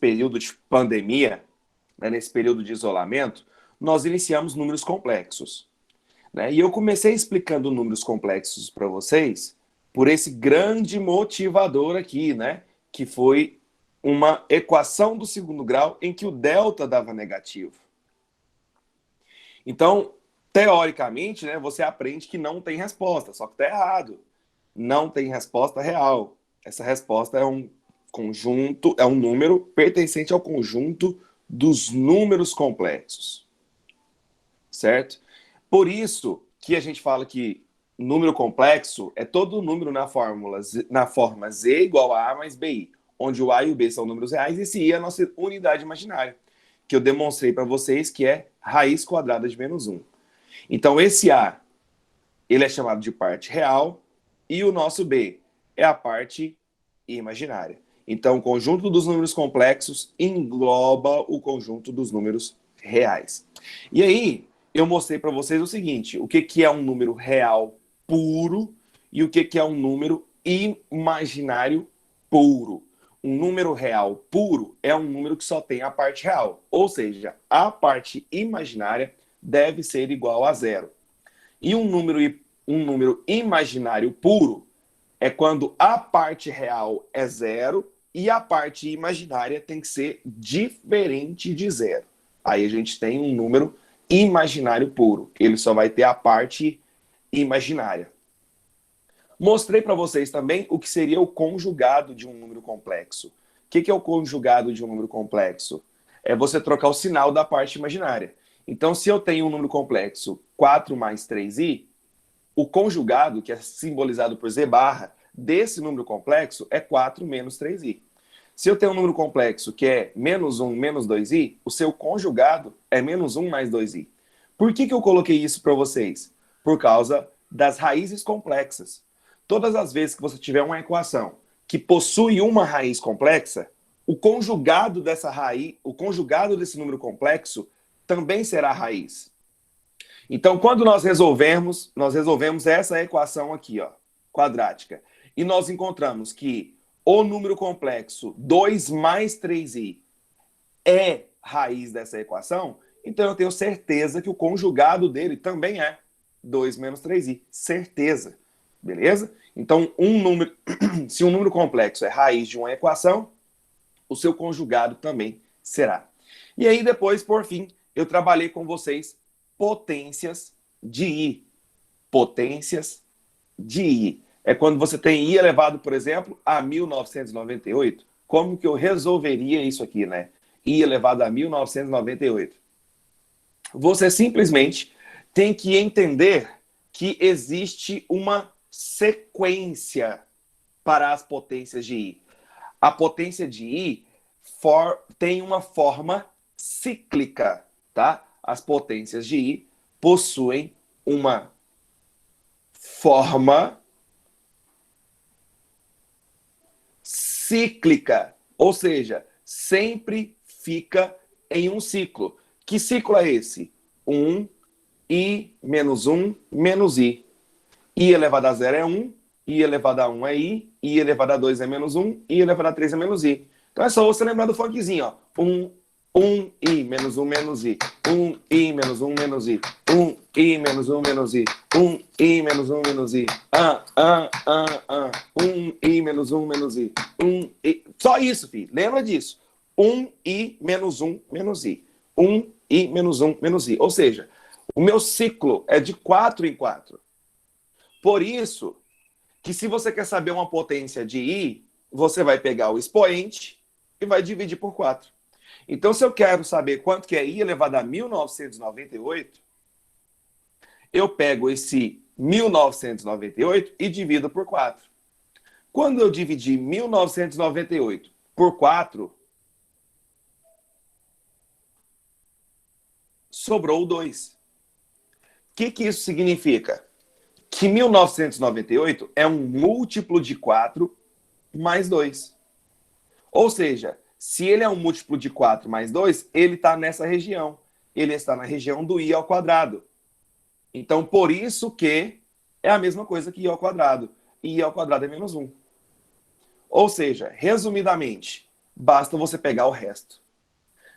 período de pandemia, né, nesse período de isolamento, nós iniciamos números complexos, né? E eu comecei explicando números complexos para vocês por esse grande motivador aqui, né? Que foi uma equação do segundo grau em que o delta dava negativo. Então, teoricamente, né, você aprende que não tem resposta, só que está errado. Não tem resposta real. Essa resposta é um conjunto, é um número pertencente ao conjunto dos números complexos. Certo? Por isso que a gente fala que número complexo é todo número na forma Z igual a A mais BI, onde o A e o B são números reais e esse I é a nossa unidade imaginária, que eu demonstrei para vocês que é raiz quadrada de menos 1. Então, esse A, ele é chamado de parte real e o nosso B é a parte imaginária. Então, o conjunto dos números complexos engloba o conjunto dos números reais. E aí, eu mostrei para vocês o seguinte, o que é um número real puro e o que é um número imaginário puro. Um número real puro é um número que só tem a parte real, ou seja, a parte imaginária deve ser igual a zero. E um número imaginário puro é quando a parte real é zero e a parte imaginária tem que ser diferente de zero. Aí a gente tem um número imaginário puro. Ele só vai ter a parte imaginária. Mostrei para vocês também o que seria o conjugado de um número complexo. O que é o conjugado de um número complexo? É você trocar o sinal da parte imaginária. Então, se eu tenho um número complexo 4 mais 3i, o conjugado, que é simbolizado por Z barra, desse número complexo é 4 menos 3i. Se eu tenho um número complexo que é menos 1 menos 2i, o seu conjugado é menos 1 mais 2i. Por que eu coloquei isso para vocês? Por causa das raízes complexas. Todas as vezes que você tiver uma equação que possui uma raiz complexa, o conjugado dessa raiz, o conjugado desse número complexo também será raiz. Então, quando nós resolvemos essa equação aqui, ó, quadrática, e nós encontramos que o número complexo 2 mais 3i é raiz dessa equação, então eu tenho certeza que o conjugado dele também é 2 menos 3i. Certeza. Beleza? Então, se um número complexo é raiz de uma equação, o seu conjugado também será. E aí, depois, por fim, eu trabalhei com vocês potências de I. Potências de I. É quando você tem I elevado, por exemplo, a 1998. Como que eu resolveria isso aqui, né? I elevado a 1998. Você simplesmente tem que entender que existe uma sequência para as potências de I. A potência de I tem uma forma cíclica, tá? As potências de I possuem uma forma cíclica, ou seja, sempre fica em um ciclo. Que ciclo é esse? 1, I menos 1 menos I. I elevado a 0 é 1, I elevado a 1 é I elevado a 2 é menos 1, I elevado a 3 é menos I. Então é só você lembrar do funkzinho, ó. 1 I menos 1 menos I. 1 I menos 1 menos I. 1 I menos 1 menos I. 1 I menos 1 menos I. 1 I menos 1 menos I. 1 I. Só isso, filho. Lembra disso. 1 I menos 1 menos I. 1 I menos 1 menos I. Ou seja, o meu ciclo é de 4 em 4. Por isso que se você quer saber uma potência de I, você vai pegar o expoente e vai dividir por 4. Então, se eu quero saber quanto que é I elevado a 1998, eu pego esse 1998 e divido por 4. Quando eu dividir 1998 por 4, sobrou 2. O que isso significa? Que 1998 é um múltiplo de 4 mais 2. Ou seja, se ele é um múltiplo de 4 mais 2, ele está nessa região. Ele está na região do I ao quadrado. Então, por isso que é a mesma coisa que I ao quadrado. I ao quadrado é menos 1. Ou seja, resumidamente, basta você pegar o resto.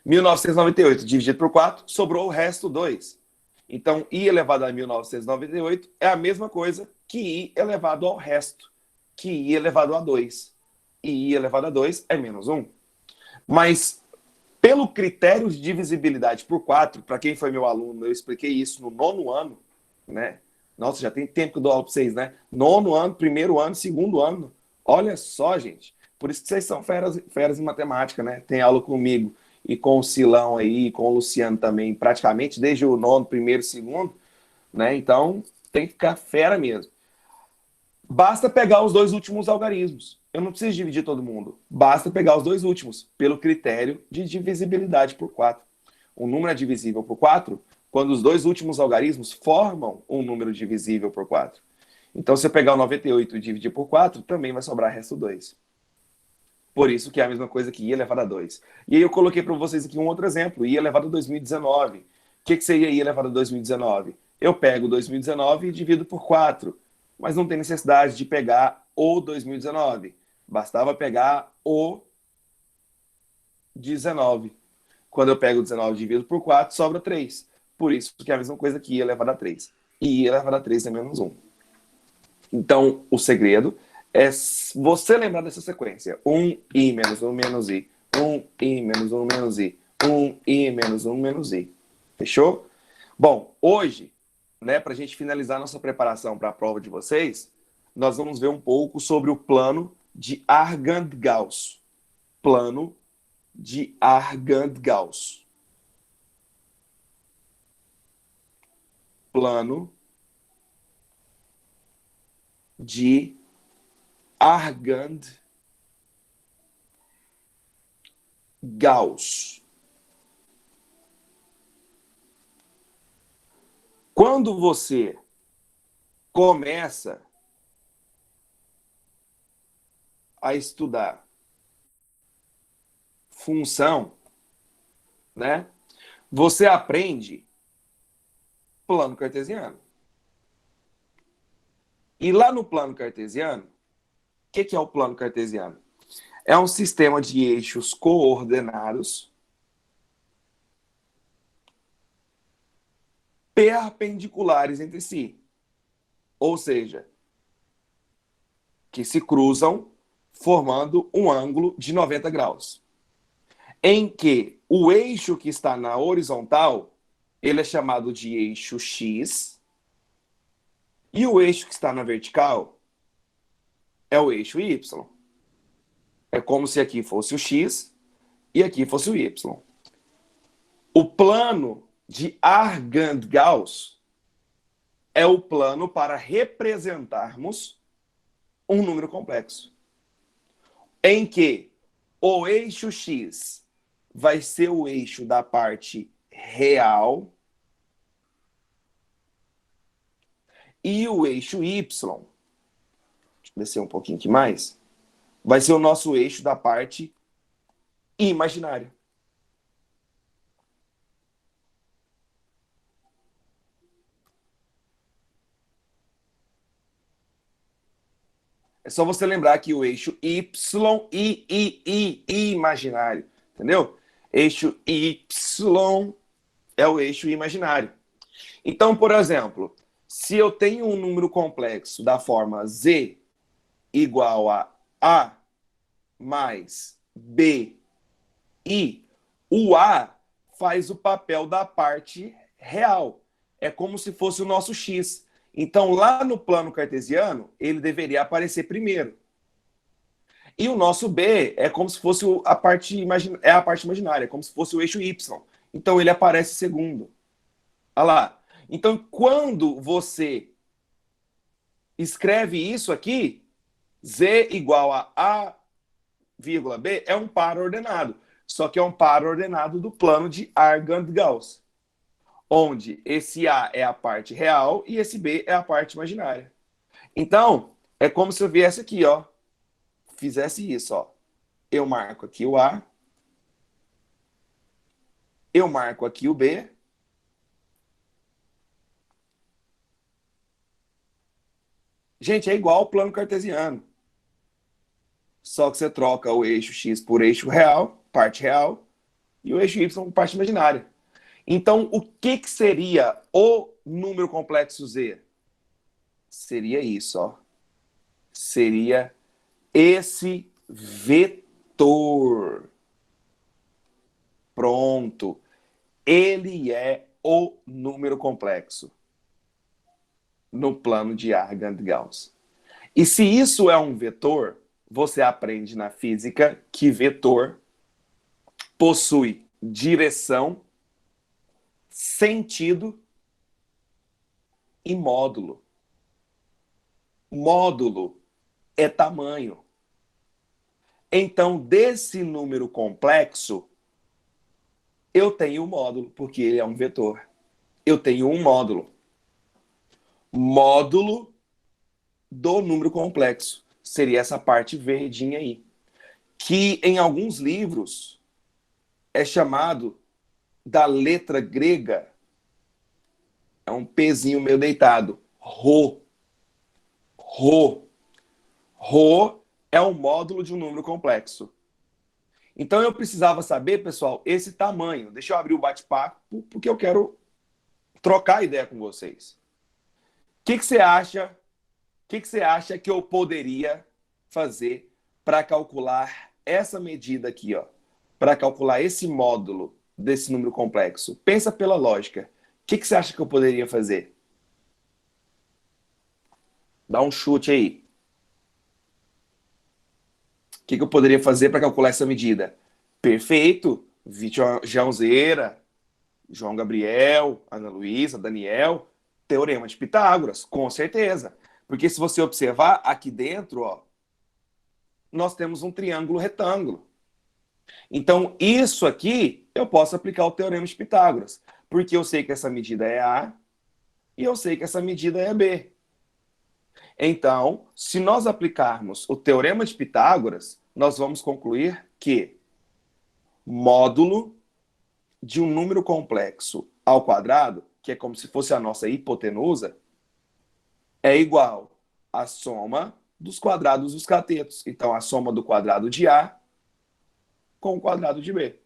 1998 dividido por 4, sobrou o resto 2. Então, i elevado a 1998 é a mesma coisa que i elevado ao resto, que i elevado a 2. E i elevado a 2 é menos 1. Mas, pelo critério de divisibilidade por 4, para quem foi meu aluno, eu expliquei isso no 9º ano, né? Nossa, já tem tempo que eu dou aula para vocês, né? 9º ano, 1º ano, 2º ano. Olha só, gente. Por isso que vocês são feras em matemática, né? Tem aula comigo e com o Silão aí, com o Luciano também, praticamente desde o 9º, 1º, 2º, né? Então, tem que ficar fera mesmo. Basta pegar os 2 últimos algarismos. Eu não preciso dividir todo mundo. Basta pegar os 2 últimos, pelo critério de divisibilidade por 4. Um número é divisível por 4 quando os 2 últimos algarismos formam um número divisível por 4. Então, se eu pegar o 98 e dividir por 4, também vai sobrar resto 2. Por isso que é a mesma coisa que i elevado a 2. E aí eu coloquei para vocês aqui um outro exemplo, i elevado a 2019. O que seria i elevado a 2019? Eu pego 2019 e divido por 4. Mas não tem necessidade de pegar o 2019. Bastava pegar o 19. Quando eu pego o 19 e divido por 4, sobra 3. Por isso que é a mesma coisa que i elevado a 3. E i elevado a 3 é menos 1. Então, o segredo é você lembrar dessa sequência. 1i menos 1 menos i. 1i menos 1 menos i. 1i menos 1 menos i. Fechou? Bom, hoje, né, para a gente finalizar nossa preparação para a prova de vocês, nós vamos ver um pouco sobre o plano de Argand-Gauss. Plano de Argand-Gauss. Plano de Argand-Gauss. Quando você começa a estudar função, né? Você aprende plano cartesiano. E lá no plano cartesiano, o que é o plano cartesiano? É um sistema de eixos coordenados perpendiculares entre si. Ou seja, que se cruzam formando um ângulo de 90 graus. Em que o eixo que está na horizontal, ele é chamado de eixo X, e o eixo que está na vertical é o eixo Y. É como se aqui fosse o X e aqui fosse o Y. O plano de Argand-Gauss é o plano para representarmos um número complexo, em que o eixo X vai ser o eixo da parte real e o eixo Y, deixa eu descer um pouquinho aqui mais, vai ser o nosso eixo da parte imaginária. É só você lembrar que o eixo Y, I imaginário, entendeu? Eixo Y é o eixo imaginário. Então, por exemplo, se eu tenho um número complexo da forma Z igual a mais B, I, o A faz o papel da parte real. É como se fosse o nosso X. Então, lá no plano cartesiano, ele deveria aparecer primeiro. E o nosso B é como se fosse a parte imaginária, como se fosse o eixo Y. Então, ele aparece segundo. Olha lá. Então, quando você escreve isso aqui, Z igual a vírgula B é um par ordenado. Só que é um par ordenado do plano de Argand-Gauss, onde esse A é a parte real e esse B é a parte imaginária. Então, é como se eu viesse aqui, ó, fizesse isso, ó. Eu marco aqui o A, eu marco aqui o B, gente, é igual ao plano cartesiano. só que você troca o eixo x por eixo real, parte real, e o eixo y por parte imaginária. Então, o que seria o número complexo z? Seria isso, ó. Seria esse vetor. Pronto. Ele é o número complexo no plano de Argand-Gauss. E se isso é um vetor, você aprende na física que vetor possui direção, sentido e módulo. Módulo é tamanho. Então, desse número complexo, eu tenho o módulo, porque ele é um vetor. Eu tenho um módulo. Módulo do número complexo. Seria essa parte verdinha aí. Que em alguns livros é chamado da letra grega. É um pezinho meio deitado. Rho. Rho. Rho é o módulo de um número complexo. Então eu precisava saber, pessoal, esse tamanho. Deixa eu abrir o bate-papo, porque eu quero trocar ideia com vocês. O que você acha? O que você acha que eu poderia fazer para calcular essa medida aqui, ó? Para calcular esse módulo desse número complexo? Pensa pela lógica. O que você acha que eu poderia fazer? Dá um chute aí. O que eu poderia fazer para calcular essa medida? Perfeito. Joãozeira, João Gabriel, Ana Luísa, Daniel, Teorema de Pitágoras, com certeza. Porque se você observar aqui dentro, ó, nós temos um triângulo retângulo. Então, isso aqui, eu posso aplicar o Teorema de Pitágoras, porque eu sei que essa medida é A e eu sei que essa medida é B. Então, se nós aplicarmos o Teorema de Pitágoras, nós vamos concluir que módulo de um número complexo ao quadrado, que é como se fosse a nossa hipotenusa, é igual à soma dos quadrados dos catetos. Então, a soma do quadrado de A com o quadrado de B.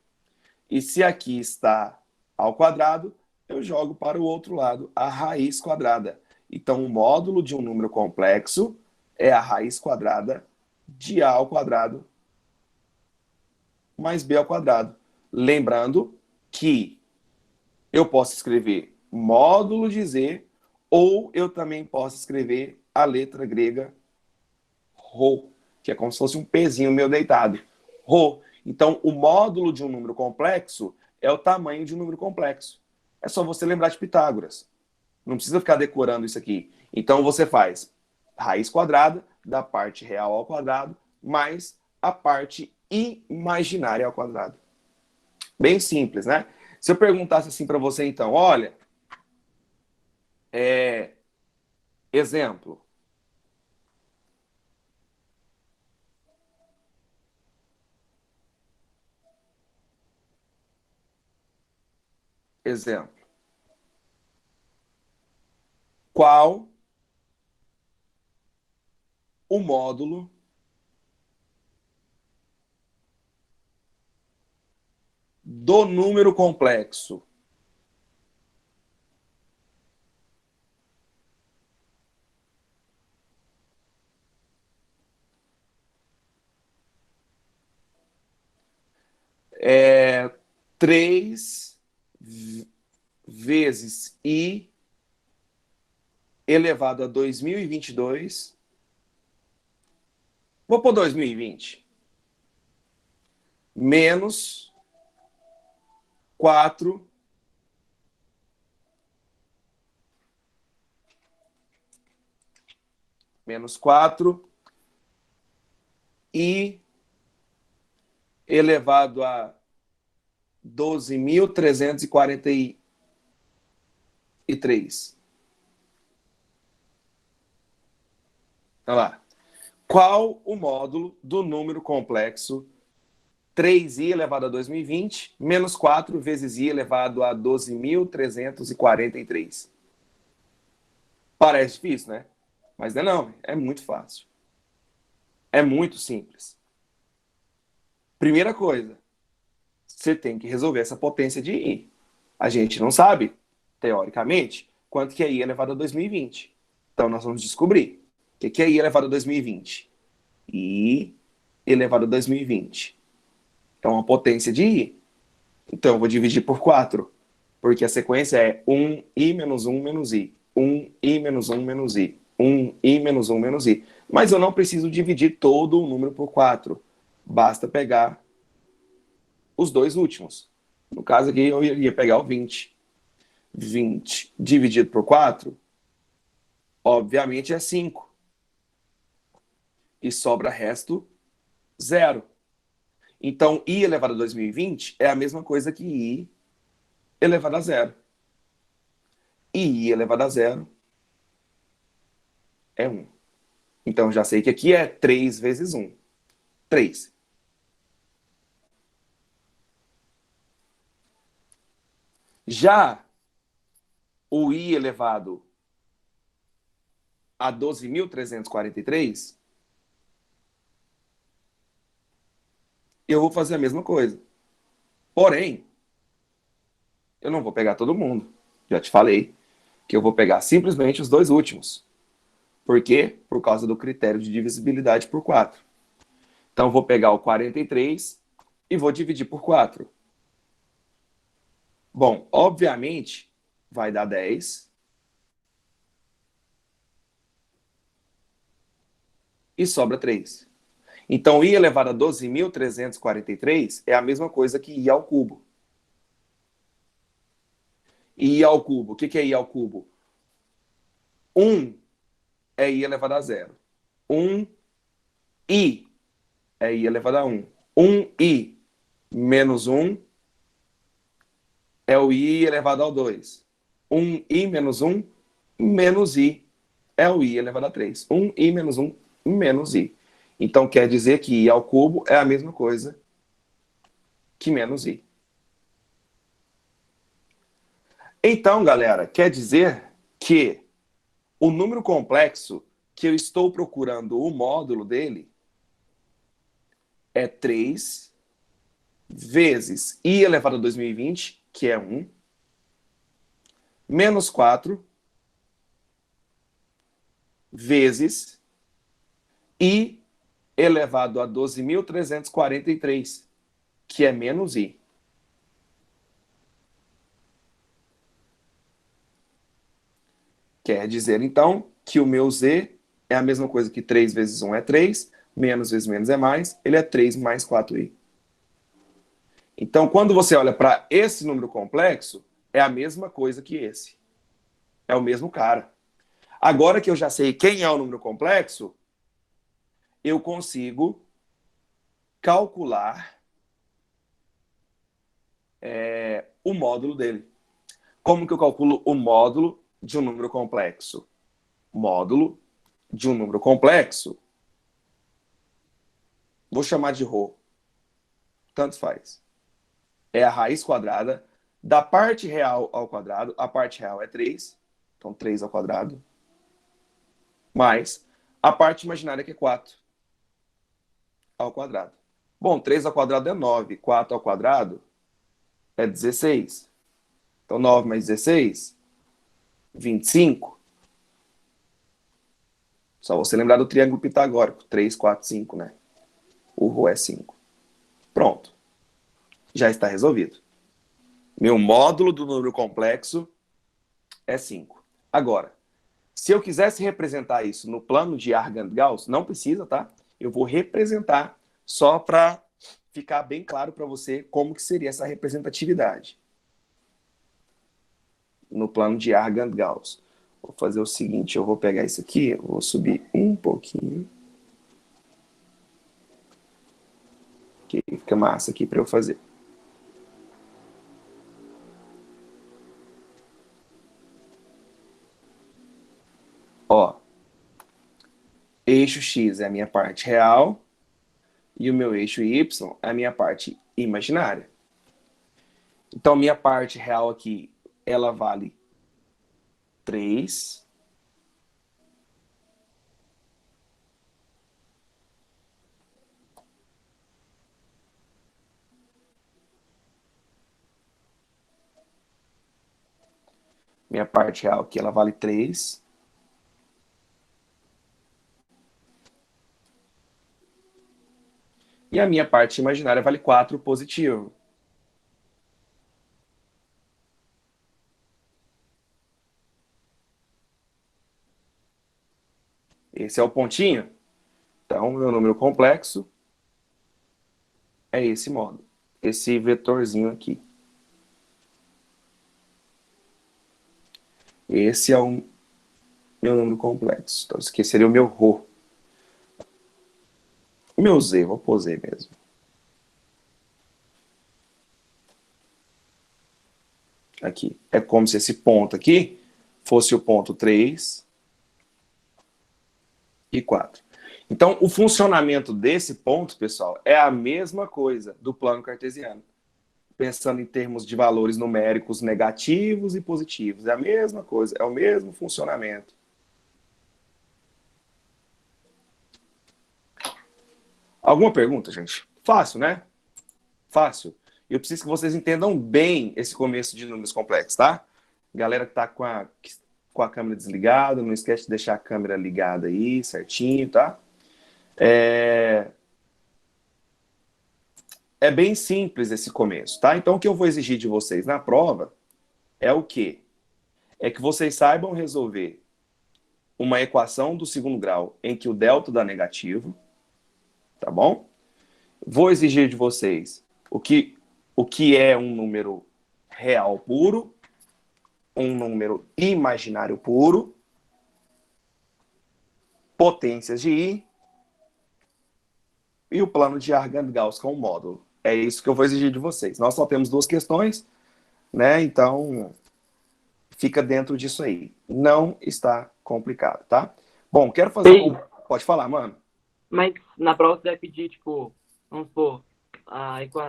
E se aqui está ao quadrado, eu jogo para o outro lado a raiz quadrada. Então, o módulo de um número complexo é a raiz quadrada de A ao quadrado mais B ao quadrado. Lembrando que eu posso escrever módulo de Z ou eu também posso escrever a letra grega Rho, que é como se fosse um pezinho meio deitado. Rho. Então, o módulo de um número complexo é o tamanho de um número complexo. É só você lembrar de Pitágoras. Não precisa ficar decorando isso aqui. Então, você faz raiz quadrada da parte real ao quadrado mais a parte imaginária ao quadrado. Bem simples, né? Se eu perguntasse assim para você, então, olha, exemplo. Exemplo. Qual o módulo do número complexo? É 3 vezes I elevado a 2022. Vou pôr 2020. Menos 4 menos 4 I elevado a 12.343. Olha lá. Qual o módulo do número complexo 3i elevado a 2020 menos 4 vezes i elevado a 12.343? Parece difícil, né? Mas não é não, é muito fácil. É muito simples. Primeira coisa, você tem que resolver essa potência de I. A gente não sabe, teoricamente, quanto que é I elevado a 2020. Então, nós vamos descobrir. O que é I elevado a 2020? I elevado a 2020. É uma potência de I. Então, eu vou dividir por 4, porque a sequência é 1i menos 1 menos i. 1i menos 1 menos i. 1i menos 1 menos i. Mas eu não preciso dividir todo o número por 4. Basta pegar os dois últimos. No caso aqui, eu iria pegar o 20. 20 dividido por 4, obviamente é 5. E sobra resto 0. Então, i elevado a 2020 é a mesma coisa que i elevado a 0. E i elevado a 0 é 1. Então, já sei que aqui é 3 vezes 1. 3. Já o i elevado a 12.343, eu vou fazer a mesma coisa. Porém, eu não vou pegar todo mundo. Já te falei que eu vou pegar simplesmente os dois últimos. Por quê? Por causa do critério de divisibilidade por 4. Então, eu vou pegar o 43 e vou dividir por 4. Bom, obviamente, vai dar 10. E sobra 3. Então, i elevado a 12.343 é a mesma coisa que i ao cubo. I ao cubo. O que é i ao cubo? 1 é i elevado a 0. 1i é i elevado a 1. 1i menos 1 é o i elevado ao 2. 1i menos 1 menos i é o i elevado a 3. 1i menos 1 menos i. Então, quer dizer que i ao cubo é a mesma coisa que menos i. Então, galera, quer dizer que o número complexo que eu estou procurando o módulo dele é 3 vezes i elevado a 2020, que é 1, menos 4 vezes i elevado a 12.343, que é menos i. Quer dizer, então, que o meu z é a mesma coisa que 3 vezes 1 é 3, menos vezes menos é mais, ele é 3 mais 4i. Então, quando você olha para esse número complexo, é a mesma coisa que esse. É o mesmo cara. Agora que eu já sei quem é o número complexo, eu consigo calcular o módulo dele. Como que eu calculo o módulo de um número complexo? Módulo de um número complexo, vou chamar de ρ. Tanto faz. É a raiz quadrada da parte real ao quadrado. A parte real é 3, então 3 ao quadrado, mais a parte imaginária, que é 4 ao quadrado. Bom, 3 ao quadrado é 9, 4 ao quadrado é 16. Então, 9 mais 16, 25. Só você lembrar do triângulo pitagórico, 3, 4, 5, né? O ρ é 5. Pronto. Já está resolvido. Meu módulo do número complexo é 5. Agora, se eu quisesse representar isso no plano de Argand-Gauss, não precisa, tá? Eu vou representar só para ficar bem claro para você como que seria essa representatividade no plano de Argand-Gauss. Vou fazer o seguinte, eu vou pegar isso aqui, eu vou subir um pouquinho, que fica massa aqui para eu fazer. Ó, eixo X é a minha parte real e o meu eixo Y é a minha parte imaginária. Então, minha parte real aqui, ela vale 3. Minha parte real aqui, ela vale 3. E a minha parte imaginária vale 4 positivo. Esse é o pontinho. Então, meu número complexo é esse modo. Esse vetorzinho aqui. Esse é o meu número complexo. Então, esse aqui seria o meu Rho. O meu Z, vou pôr Z mesmo. Aqui. É como se esse ponto aqui fosse o ponto 3 e 4. Então, o funcionamento desse ponto, pessoal, é a mesma coisa do plano cartesiano. Pensando em termos de valores numéricos negativos e positivos. É a mesma coisa, é o mesmo funcionamento. Alguma pergunta, gente? Fácil, né? Fácil. Eu preciso que vocês entendam bem esse começo de números complexos, tá? Galera que tá com a câmera desligada, não esquece de deixar a câmera ligada aí, certinho, tá? É bem simples esse começo, tá? Então, o que eu vou exigir de vocês na prova é o quê? É que vocês saibam resolver uma equação do segundo grau em que o delta dá negativo, tá bom? Vou exigir de vocês o que é um número real puro, um número imaginário puro, potências de I e o plano de Argand-Gauss com o módulo. É isso que eu vou exigir de vocês. Nós só temos 2 questões, né? Então, fica dentro disso aí. Não está complicado, tá? Bom, quero fazer Ei, uma... Pode falar, mano. mas na prova você vai pedir, tipo, vamos supor, tipo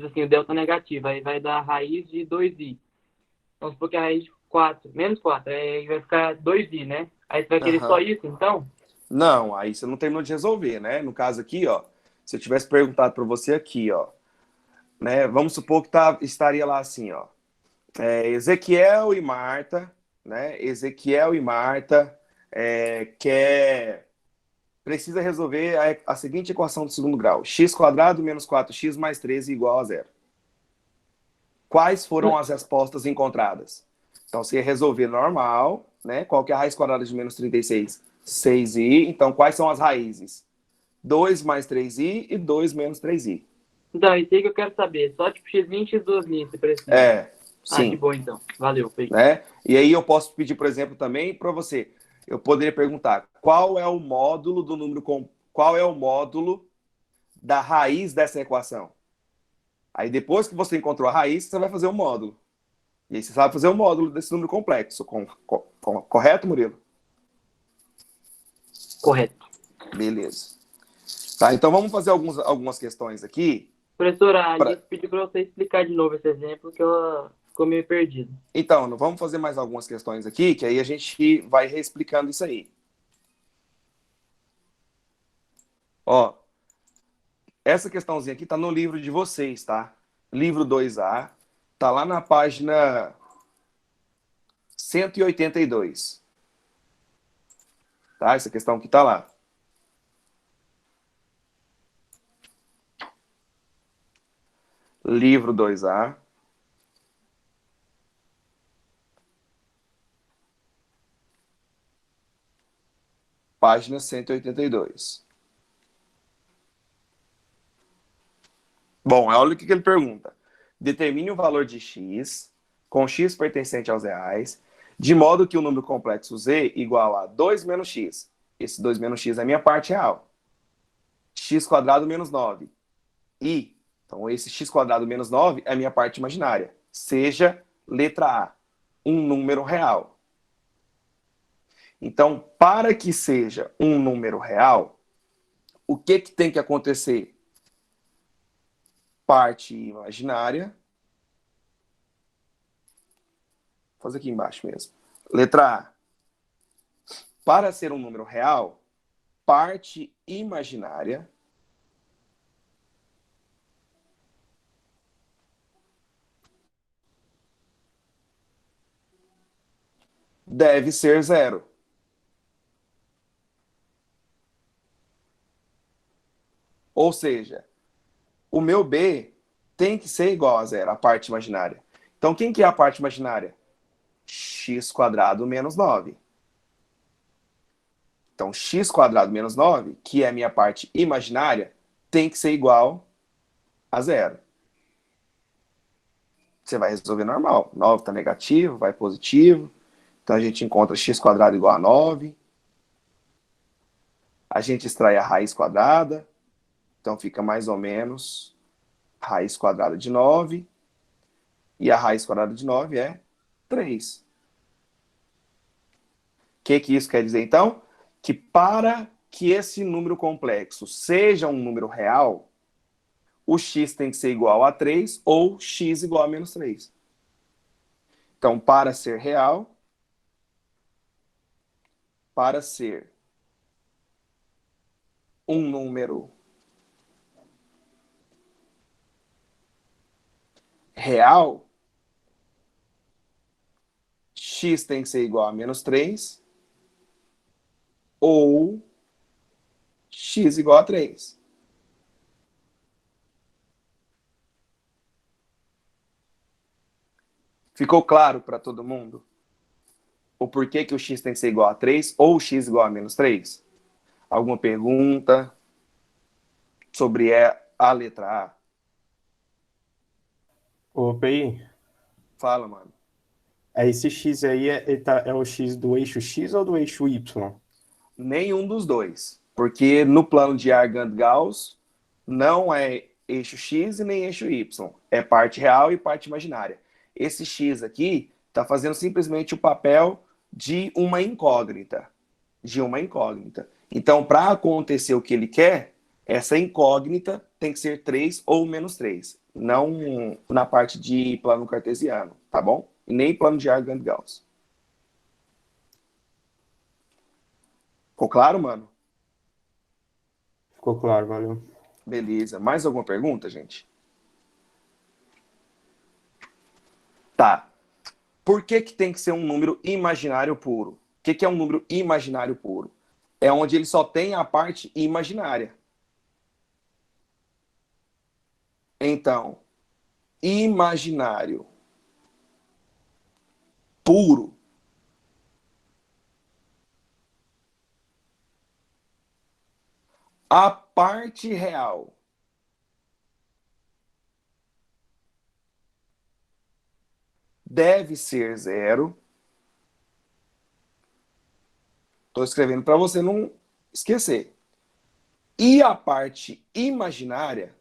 assim, o delta negativo, aí vai dar a raiz de 2i. Vamos supor que a raiz de 4, menos 4, aí vai ficar 2i, né? Aí você vai querer só Aham. isso, então? Não, aí você não terminou de resolver, né? No caso aqui, ó, se eu tivesse perguntado para você aqui, ó, né? Vamos supor que estaria lá assim, ó, Ezequiel e Marta, né? Ezequiel e Marta precisa resolver a seguinte equação do segundo grau: x² menos 4x mais 13 igual a zero. Quais foram as respostas encontradas? Então, você ia resolver normal, né? Qual que é a raiz quadrada de menos 36? 6i. Então, quais são as raízes? 2 mais 3i e 2 menos 3i. Então, isso aí que eu quero saber. Só tipo x20 e x2 você precisa. Ah, de Sim, boa então. Valeu, feito. né? E aí eu posso pedir, por exemplo, também para você. Eu poderia perguntar qual é o módulo do número qual é o módulo da raiz dessa equação? Aí depois que você encontrou a raiz, você vai fazer o módulo. E aí você sabe fazer o módulo desse número complexo. Correto, Murilo? Correto. Beleza. Tá, então vamos fazer algumas questões aqui. Professora, a Pra... Alice pediu para você explicar de novo esse exemplo que ela ficou meio perdida. Então, vamos fazer mais algumas questões aqui, que aí a gente vai reexplicando isso aí. Ó, essa questãozinha aqui tá no livro de vocês, tá? Livro 2A, tá lá na página 182. Tá? Essa questão aqui tá lá. Livro 2A. Página 182. Bom, olha o que ele pergunta. Determine o valor de x, com x pertencente aos reais, de modo que o número complexo z igual a 2 menos x. Esse 2 menos x é a minha parte real. X² menos 9. E, então, esse x² menos 9 é a minha parte imaginária. Seja, letra A, um número real. Então, para que seja um número real, o que tem que acontecer? Parte imaginária. Vou fazer aqui embaixo mesmo. Letra A. Para ser um número real, parte imaginária deve ser zero. Ou seja, o meu B tem que ser igual a zero, a parte imaginária. Então, quem que é a parte imaginária? X² menos 9. Então, x² menos 9, que é a minha parte imaginária, tem que ser igual a zero. Você vai resolver normal. 9 está negativo, vai positivo. Então, a gente encontra x² igual a 9. A gente extrai a raiz quadrada. Então, fica mais ou menos raiz quadrada de 9. E a raiz quadrada de 9 é 3. O que isso quer dizer, então? Que para que esse número complexo seja um número real, o x tem que ser igual a 3 ou x igual a menos 3. Então, para ser real, para ser um número real, x tem que ser igual a menos 3 ou x igual a 3. Ficou claro para todo mundo o porquê que o x tem que ser igual a 3 ou x igual a menos 3? Alguma pergunta sobre a letra A? Ô, PI, Fala, mano. esse X aí é o X do eixo X ou do eixo Y? Nenhum dos dois. Porque no plano de Argand-Gauss não é eixo X e nem eixo Y. É parte real e parte imaginária. Esse X aqui está fazendo simplesmente o papel de uma incógnita. Então, para acontecer o que ele quer, essa incógnita tem que ser 3 ou menos 3. Não na parte de plano cartesiano, tá bom? E nem plano de Argand-Gauss. Ficou claro, mano? Ficou claro, valeu. Beleza. Mais alguma pergunta, gente? Tá. Por que tem que ser um número imaginário puro? O que é um número imaginário puro? É onde ele só tem a parte imaginária. Então, imaginário puro a parte real deve ser zero. Estou escrevendo para você não esquecer. E a parte imaginária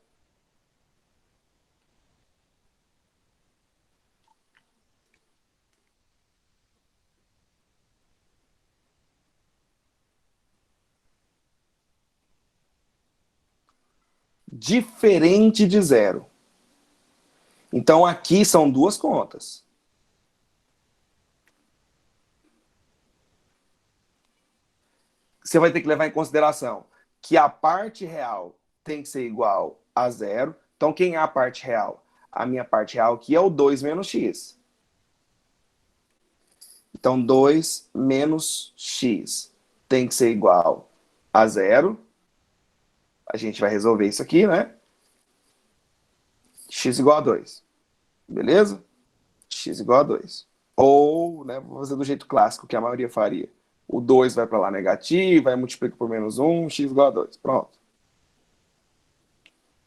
diferente de zero. Então, aqui são duas contas. Você vai ter que levar em consideração que a parte real tem que ser igual a zero. Então, quem é a parte real? A minha parte real aqui é o 2 menos x. Então, 2 menos x tem que ser igual a zero. A gente vai resolver isso aqui, né? X igual a 2. Beleza? X igual a 2. Ou, né, vou fazer do jeito clássico que a maioria faria. O 2 vai para lá negativo, aí multiplica por menos 1, x igual a 2. Pronto.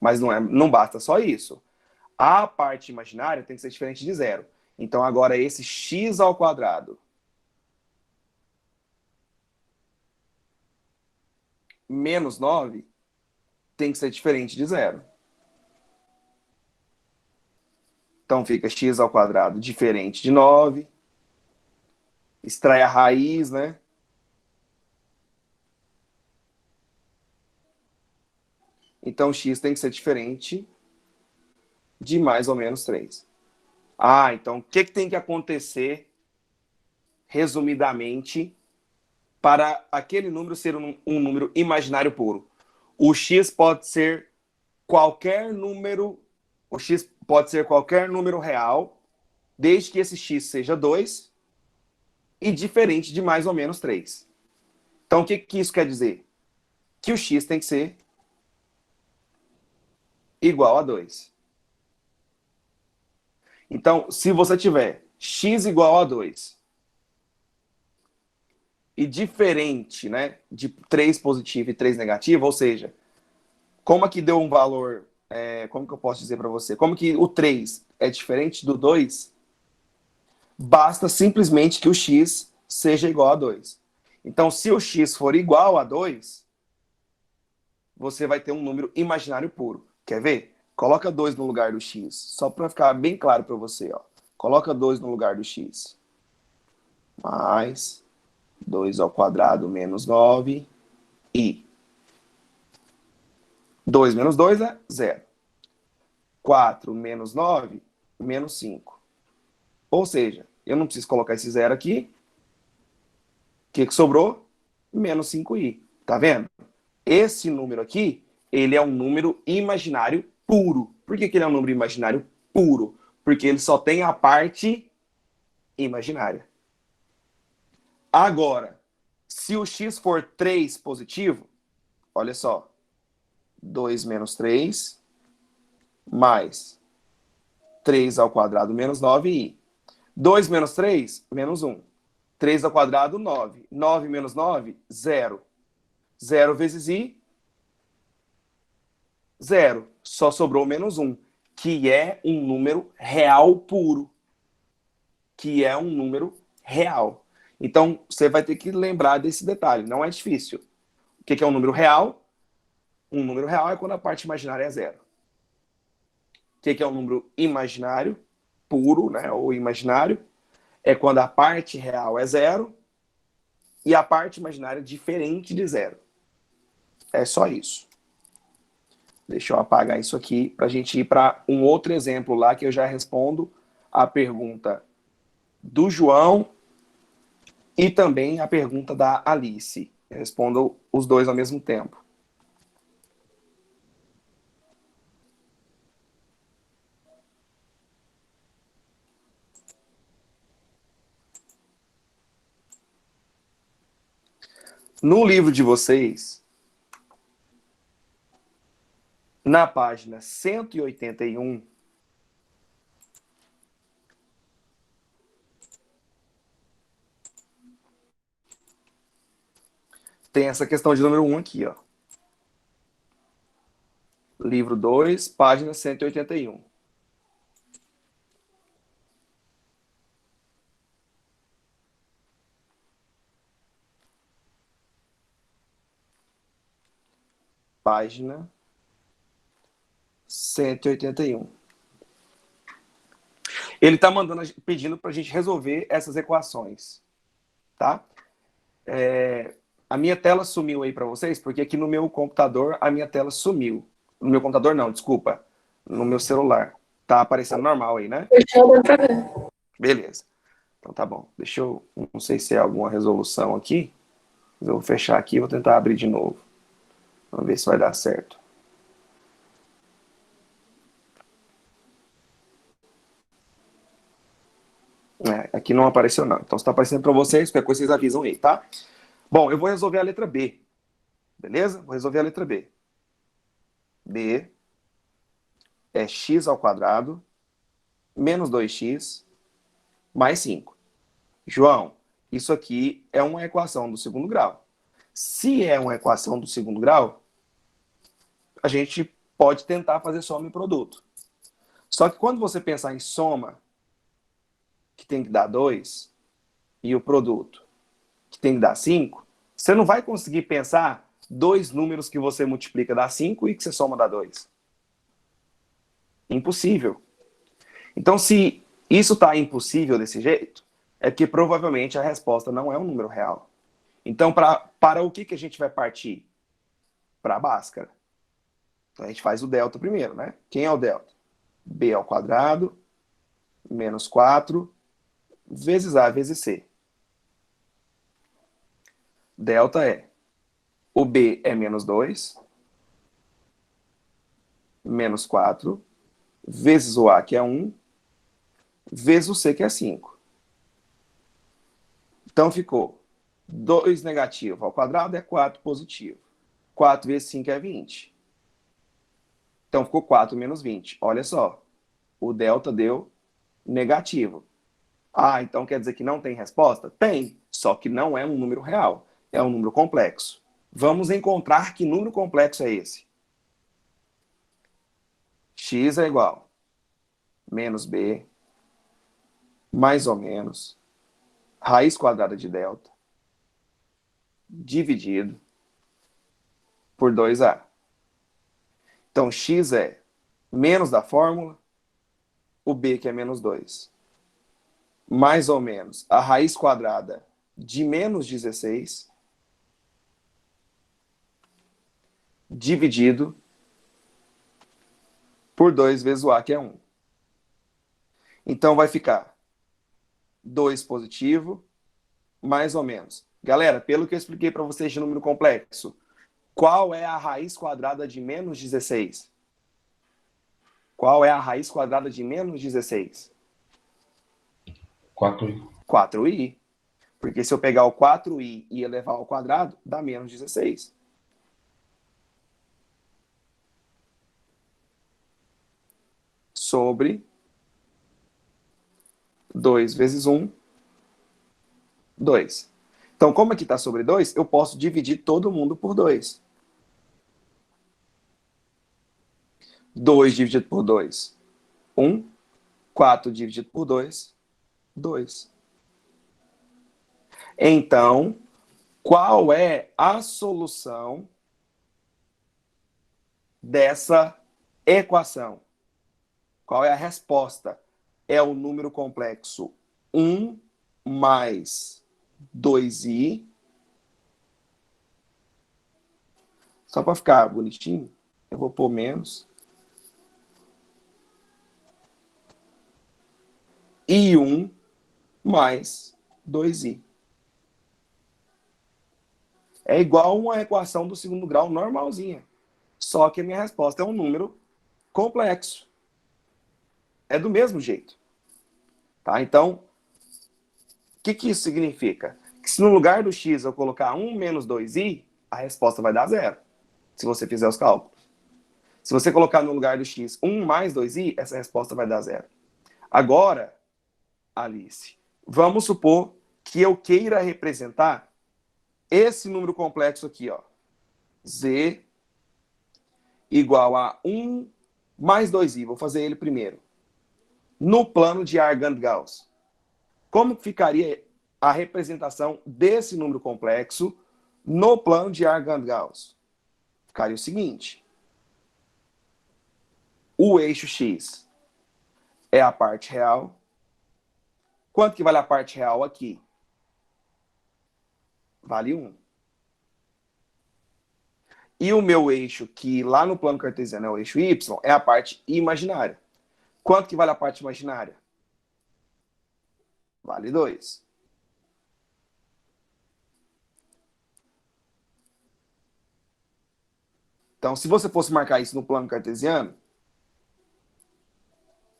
Mas não basta só isso. A parte imaginária tem que ser diferente de zero. Então, agora esse x ao quadrado menos 9 tem que ser diferente de zero. Então, fica x ao quadrado diferente de 9. Extrai a raiz, né? Então, x tem que ser diferente de mais ou menos 3. Ah, então, o que tem que acontecer, resumidamente, para aquele número ser um número imaginário puro? O x pode ser qualquer número, o x pode ser qualquer número real, desde que esse x seja 2, e diferente de mais ou menos 3. Então, o que isso quer dizer? Que o x tem que ser igual a 2. Então, se você tiver x igual a 2 e diferente, né, de 3 positivo e 3 negativo, ou seja, como aqui deu um valor, como que eu posso dizer para você? Como que o 3 é diferente do 2, basta simplesmente que o x seja igual a 2. Então, se o x for igual a 2, você vai ter um número imaginário puro. Quer ver? Coloca 2 no lugar do x, só para ficar bem claro para você. Ó. Coloca 2 no lugar do x. Mais 2 ao quadrado menos 9 e 2 menos 2 é 0. 4 menos 9, menos 5. Ou seja, eu não preciso colocar esse 0 aqui. O que sobrou? Menos 5i. Tá vendo? Esse número aqui, ele é um número imaginário puro. Por que ele é um número imaginário puro? Porque ele só tem a parte imaginária. Agora, se o x for 3 positivo, olha só. 2 menos 3, mais 3 ao quadrado menos 9i. 2 menos 3, menos 1. 3 ao quadrado, 9. 9 menos 9, 0. 0 vezes i, 0. Só sobrou menos 1, que é um número real puro. Que é um número real. Então, você vai ter que lembrar desse detalhe. Não é difícil. O que é um número real? Um número real é quando a parte imaginária é 0. O que é um número imaginário? Puro, né? Ou imaginário. É quando a parte real é 0 e a parte imaginária é diferente de 0. É só isso. Deixa eu apagar isso aqui para a gente ir para um outro exemplo lá que eu já respondo a pergunta do João e também a pergunta da Alice. Eu respondo os dois ao mesmo tempo. No livro de vocês, na página 181, tem essa questão de número 1 aqui, ó. Livro 2, página 181. Página 181. Ele está pedindo para a gente resolver essas equações, tá? A minha tela sumiu aí para vocês, porque aqui no meu computador a minha tela sumiu. No meu computador não, desculpa. No meu celular. Tá aparecendo normal aí, né? Beleza. Então tá bom. Deixa eu... Não sei se é alguma resolução aqui. Mas eu vou fechar aqui e vou tentar abrir de novo. Vamos ver se vai dar certo. Aqui não apareceu não. Então se tá aparecendo para vocês, qualquer coisa vocês avisam aí, tá? Bom, eu vou resolver a letra B. Beleza? Vou resolver a letra B. B é x ao quadrado menos 2x mais 5. João, isso aqui é uma equação do segundo grau. Se é uma equação do segundo grau, a gente pode tentar fazer soma e produto. Só que quando você pensar em soma, que tem que dar 2, e o produto, que tem que dar 5, você não vai conseguir pensar dois números que você multiplica dá 5 e que você soma dá 2. Impossível. Então, se isso está impossível desse jeito, é porque provavelmente a resposta não é um número real. Então, para o que a gente vai partir? Para a Bhaskara. Então, a gente faz o delta primeiro, né? Quem é o delta? B ao quadrado menos 4 vezes A vezes C. Delta é o B é menos 2 menos 4 vezes o A, que é 1, vezes o C, que é 5. Então ficou 2 negativo ao quadrado é 4 positivo. 4 vezes 5 é 20. Então ficou 4 menos 20. Olha só, o delta deu negativo. Ah, então quer dizer que não tem resposta? Tem, só que não é um número real, é um número complexo. Vamos encontrar que número complexo é esse. X é igual menos b, mais ou menos, raiz quadrada de delta, dividido por 2a. Então, x é menos da fórmula, o b que é menos 2, mais ou menos a raiz quadrada de menos 16, dividido por 2 vezes o a, que é 1. Então, vai ficar 2 positivo, mais ou menos. Galera, pelo que eu expliquei para vocês de número complexo, qual é a raiz quadrada de menos 16? Qual é a raiz quadrada de menos 16? 4i. 4i. Porque se eu pegar o 4i e elevar ao quadrado, dá menos 16. Sobre 2 vezes 1, 2. Então, como aqui está sobre 2, eu posso dividir todo mundo por 2. 2 dividido por 2, 1. 4 dividido por 2, 2. Então, qual é a solução dessa equação? Qual é a resposta? É o número complexo 1 mais 2i. Só para ficar bonitinho, eu vou pôr menos. E 1 mais 2i. É igual uma equação do segundo grau normalzinha. Só que a minha resposta é um número complexo. É do mesmo jeito. Tá? Então, o que isso significa? Que se no lugar do x eu colocar 1 menos 2i, a resposta vai dar 0. Se você fizer os cálculos. Se você colocar no lugar do x 1 mais 2i, essa resposta vai dar 0. Agora, Alice, vamos supor que eu queira representar esse número complexo aqui, ó. Z igual a 1 mais 2i. Vou fazer ele primeiro. No plano de Argand-Gauss. Como ficaria a representação desse número complexo no plano de Argand-Gauss? Ficaria o seguinte. O eixo x é a parte real. Quanto que vale a parte real aqui? Vale 1. E o meu eixo, que lá no plano cartesiano é o eixo y, é a parte imaginária. Quanto que vale a parte imaginária? Vale 2. Então, se você fosse marcar isso no plano cartesiano,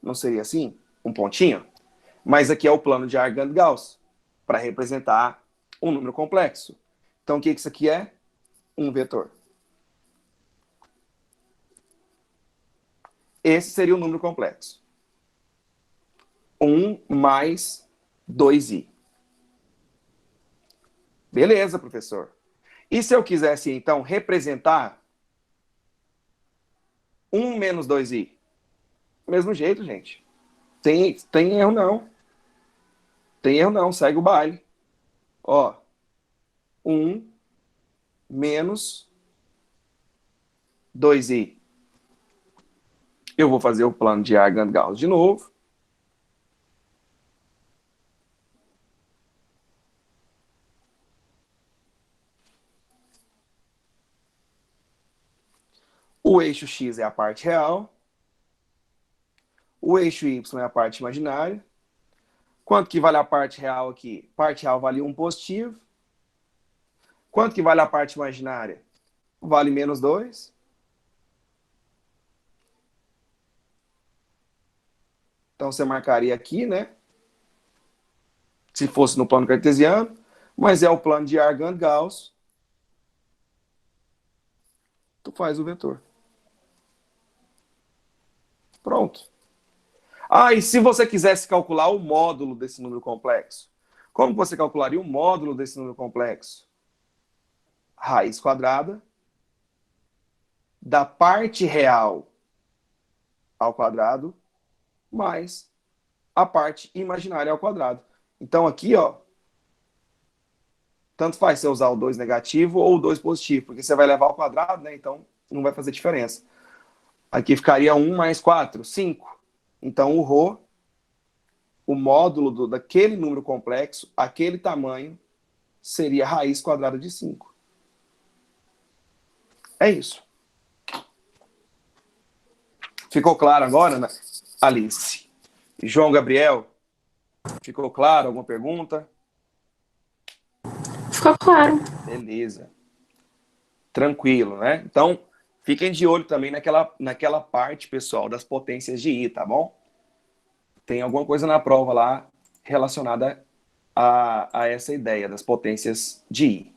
não seria assim? Um pontinho? Mas aqui é o plano de Argand-Gauss, para representar um número complexo. Então, o que isso aqui é? Um vetor. Esse seria o número complexo. 1 mais 2i. Beleza, professor. E se eu quisesse, então, representar 1 menos 2i? Mesmo jeito, gente. Tem erro não. Tem erro não, segue o baile. Ó, 1 menos 2i. Eu vou fazer o plano de Argand-Gauss de novo. O eixo x é a parte real. O eixo y é a parte imaginária. Quanto que vale a parte real aqui? Parte real vale 1 positivo. Quanto que vale a parte imaginária? Vale menos 2. Então, você marcaria aqui, né? Se fosse no plano cartesiano. Mas é o plano de Argand-Gauss. Tu faz o vetor. Pronto. Ah, e se você quisesse calcular o módulo desse número complexo? Como você calcularia o módulo desse número complexo? Raiz quadrada da parte real ao quadrado mais a parte imaginária ao quadrado. Então aqui, ó, tanto faz você usar o 2 negativo ou o 2 positivo, porque você vai levar ao quadrado, né? Então não vai fazer diferença. Aqui ficaria 1 mais 4, 5. Então o ρ, o módulo daquele número complexo, aquele tamanho, seria a raiz quadrada de 5. É isso. Ficou claro agora, né? Alice? João Gabriel? Ficou claro? Alguma pergunta? Ficou claro. Beleza. Tranquilo, né? Então, fiquem de olho também naquela parte, pessoal, das potências de I, tá bom? Tem alguma coisa na prova lá relacionada a essa ideia das potências de I.